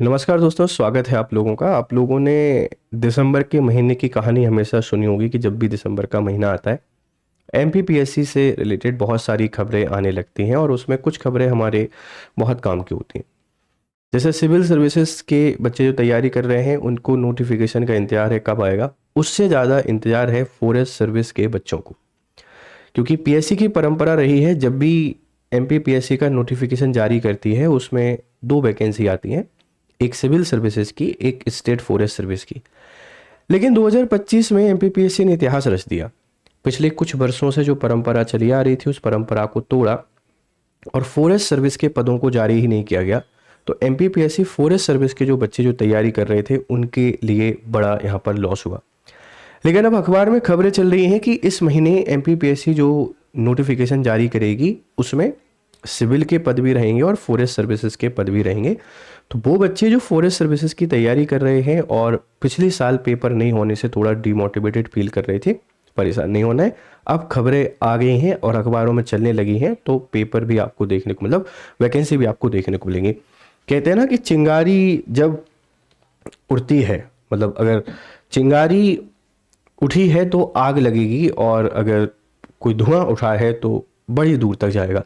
नमस्कार दोस्तों, स्वागत है आप लोगों का। आप लोगों ने दिसंबर के महीने की कहानी हमेशा सुनी होगी कि जब भी दिसंबर का महीना आता है एमपीपीएससी से रिलेटेड बहुत सारी खबरें आने लगती हैं और उसमें कुछ खबरें हमारे बहुत काम की होती हैं। जैसे सिविल सर्विसेज के बच्चे जो तैयारी कर रहे हैं उनको नोटिफिकेशन का इंतजार है कब आएगा, उससे ज़्यादा इंतजार है फॉरेस्ट सर्विस के बच्चों को। क्योंकि पीएससी की परंपरा रही है जब भी एमपीपीएससी का नोटिफिकेशन जारी करती है उसमें दो वैकेंसी आती हैं, एक सिविल सर्विसेज की, एक स्टेट फॉरेस्ट सर्विस की। लेकिन 2025 में एमपीपीएससी ने इतिहास रच दिया। पिछले कुछ वर्षों से जो परंपरा चली आ रही थी उस परंपरा को तोड़ा और फॉरेस्ट सर्विस के पदों को जारी ही नहीं किया गया। तो एमपीपीएससी फॉरेस्ट सर्विस के जो बच्चे जो तैयारी कर रहे थे उनके लिए बड़ा यहाँ पर लॉस हुआ। लेकिन अब अखबार में खबरें चल रही हैं कि इस महीने एमपीपीएससी जो नोटिफिकेशन जारी करेगी उसमें सिविल के पद भी रहेंगे और फॉरेस्ट सर्विसेज के पद भी रहेंगे। तो वो बच्चे जो फॉरेस्ट सर्विसेज की तैयारी कर रहे हैं और पिछले साल पेपर नहीं होने से थोड़ा डिमोटिवेटेड फील कर रहे थे, परेशान नहीं होना है। अब खबरें आ गई हैं और अखबारों में चलने लगी हैं तो पेपर भी आपको देखने को, मतलब वैकेंसी भी आपको देखने को मिलेंगी। कहते हैं ना कि चिंगारी जब उड़ती है, मतलब अगर चिंगारी उठी है तो आग लगेगी और अगर कोई धुआं उठा है तो बड़ी दूर तक जाएगा।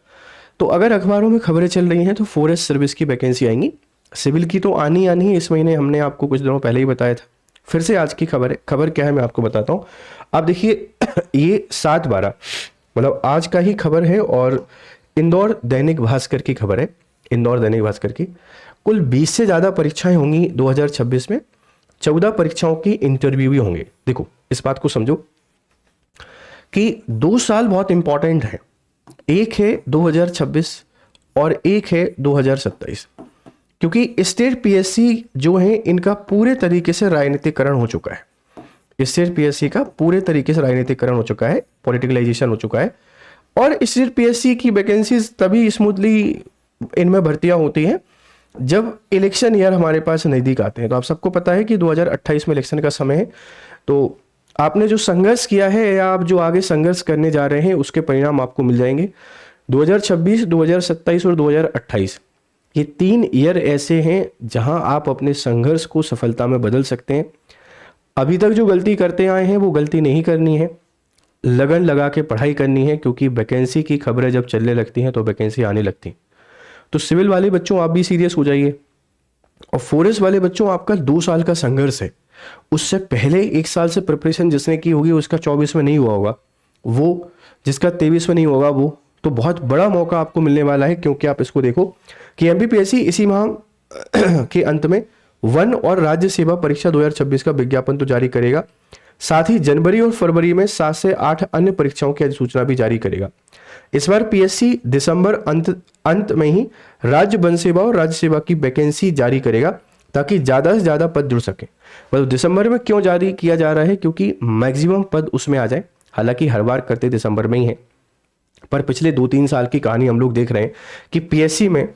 तो अगर अखबारों में खबरें चल रही हैं तो फॉरेस्ट सर्विस की वैकेंसी आएंगी, सिविल की तो आनी आनी है। इस महीने हमने आपको कुछ दिनों पहले ही बताया था। फिर से आज की खबर है। खबर क्या है मैं आपको बताता हूँ। आप देखिए ये 7/12 मतलब आज का ही खबर है और इंदौर दैनिक भास्कर की खबर है। इंदौर दैनिक भास्कर की कुल 20 से ज़्यादा परीक्षाएं होंगी 2026 में। 14 परीक्षाओं की इंटरव्यू भी होंगे। देखो इस बात को समझो कि 2 साल बहुत इंपॉर्टेंट है। एक है 2026 और एक है 2027, क्योंकि स्टेट पीएससी जो है इनका पूरे तरीके से राजनीतिकरण हो चुका है। स्टेट पीएससी का पूरे तरीके से राजनीतिकरण हो चुका है, पॉलिटिकलाइजेशन हो चुका है। और स्टेट पीएससी की वैकेंसीज तभी स्मूथली इनमें भर्तियां होती हैं जब इलेक्शन ईयर हमारे पास नज़दीक आते हैं। तो आप सबको पता है कि 2028 में इलेक्शन का समय है। तो आपने जो संघर्ष किया है या आप जो आगे संघर्ष करने जा रहे हैं उसके परिणाम आपको मिल जाएंगे। 2026, 2027 और 2028 ये 3 ईयर ऐसे हैं जहां आप अपने संघर्ष को सफलता में बदल सकते हैं। अभी तक जो गलती करते आए हैं वो गलती नहीं करनी है, लगन लगा के पढ़ाई करनी है, क्योंकि वैकेंसी की खबरें जब चलने लगती हैं तो वैकेंसी आने लगती हैं। तो सिविल वाले बच्चों आप भी सीरियस हो जाइए और फॉरेस्ट वाले बच्चों आपका 2 साल का संघर्ष है। उससे पहले 1 साल से प्रिपरेशन जिसने की होगी उसका 24 में नहीं हुआ होगा, वो जिसका 23 में नहीं होगा, वो तो बहुत बड़ा मौका आपको मिलने वाला है। क्योंकि आप इसको देखो कि एमपीपीएससी इसी माह के अंत में वन और राज्य सेवा परीक्षा 2026 का विज्ञापन तो जारी करेगा, साथ ही जनवरी और फरवरी में 7 से 8 अन्य परीक्षाओं की अधिसूचना भी जारी करेगा। इस बार पीएससी दिसंबर अंत में ही राज्य वन सेवा और राज्य सेवा की वैकेंसी जारी करेगा ताकि ज़्यादा से ज़्यादा पद जुड़ सके। मतलब दिसंबर में क्यों जारी किया जा रहा है, क्योंकि मैक्सिमम पद उसमें आ जाए। हालांकि हर बार करते दिसंबर में ही है, पर पिछले 2-3 साल की कहानी हम लोग देख रहे हैं कि पीएससी में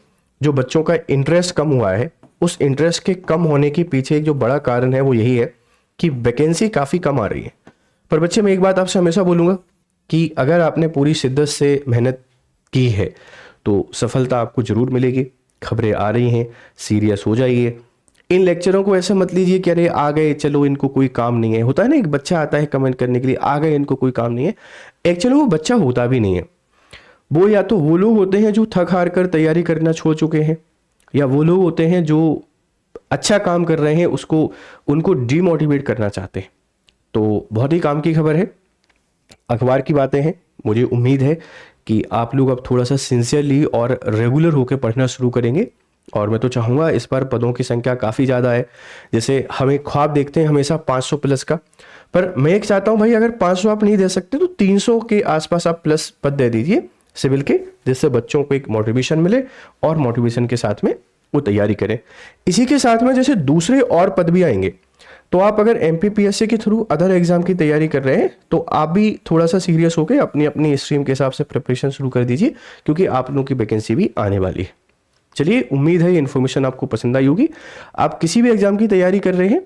जो बच्चों का इंटरेस्ट कम हुआ है, उस इंटरेस्ट के कम होने के पीछे एक जो बड़ा कारण है वो यही है कि वैकेंसी काफ़ी कम आ रही है। पर बच्चे मैं एक बात आपसे हमेशा बोलूँगा कि अगर आपने पूरी शिद्दत से मेहनत की है तो सफलता आपको ज़रूर मिलेगी। खबरें आ रही हैं, सीरियस हो जाइए। इन लेक्चरों को ऐसे मत लीजिए कि अरे आ गए चलो इनको कोई काम नहीं है। होता है ना, एक बच्चा आता है कमेंट करने के लिए, आ गए इनको कोई काम नहीं है। एक्चुअली वो बच्चा होता भी नहीं है। वो या तो वो लोग होते हैं जो थक हार कर तैयारी करना छोड़ चुके हैं, या वो लोग होते हैं जो अच्छा काम कर रहे हैं उनको डीमोटिवेट करना चाहते हैं। तो बहुत ही काम की खबर है, अखबार की बातें हैं। मुझे उम्मीद है कि आप लोग अब थोड़ा सा सिंसियरली और रेगुलर होकर पढ़ना शुरू करेंगे। और मैं तो चाहूँगा, इस बार पदों की संख्या काफ़ी ज़्यादा है। जैसे हमें ख्वाब देखते हैं हमेशा 500 प्लस का, पर मैं एक चाहता हूँ भाई अगर 500 आप नहीं दे सकते तो 300 के आसपास आप प्लस पद दे दीजिए सिविल के, जिससे बच्चों को एक मोटिवेशन मिले और मोटिवेशन के साथ में वो तैयारी करें। इसी के साथ में जैसे दूसरे और पद भी आएंगे, तो आप अगर एमपीपीएससी के थ्रू अदर एग्जाम की तैयारी कर रहे हैं तो आप भी थोड़ा सा सीरियस होकर अपनी अपनी स्ट्रीम के हिसाब से प्रिपरेशन शुरू कर दीजिए, क्योंकि आप लोगों की वैकेंसी भी आने वाली है। चलिए, उम्मीद है ये इन्फॉर्मेशन आपको पसंद आई होगी। आप किसी भी एग्जाम की तैयारी कर रहे हैं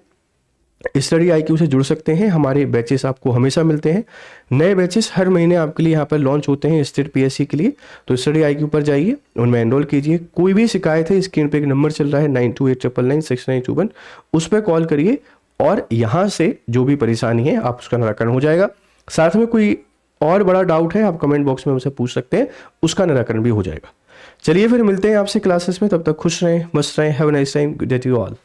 स्टडी IQ से जुड़ सकते हैं। हमारे बैचेस आपको हमेशा मिलते हैं, नए बैचेस हर महीने आपके लिए यहाँ पर लॉन्च होते हैं स्टेट PSC के लिए। तो स्टडी IQ पर जाइए, उनमें एनरोल कीजिए। कोई भी शिकायत है, स्क्रीन पे एक नंबर चल रहा है 9289996921, उस पर कॉल करिए और यहाँ से जो भी परेशानी है आप उसका निराकरण हो जाएगा। साथ में कोई और बड़ा डाउट है आप कमेंट बॉक्स में मुझसे पूछ सकते हैं, उसका निराकरण भी हो जाएगा। चलिए फिर मिलते हैं आपसे क्लासेस में, तब तक खुश रहें, मस्त रहें। Have a nice time, good day to you all.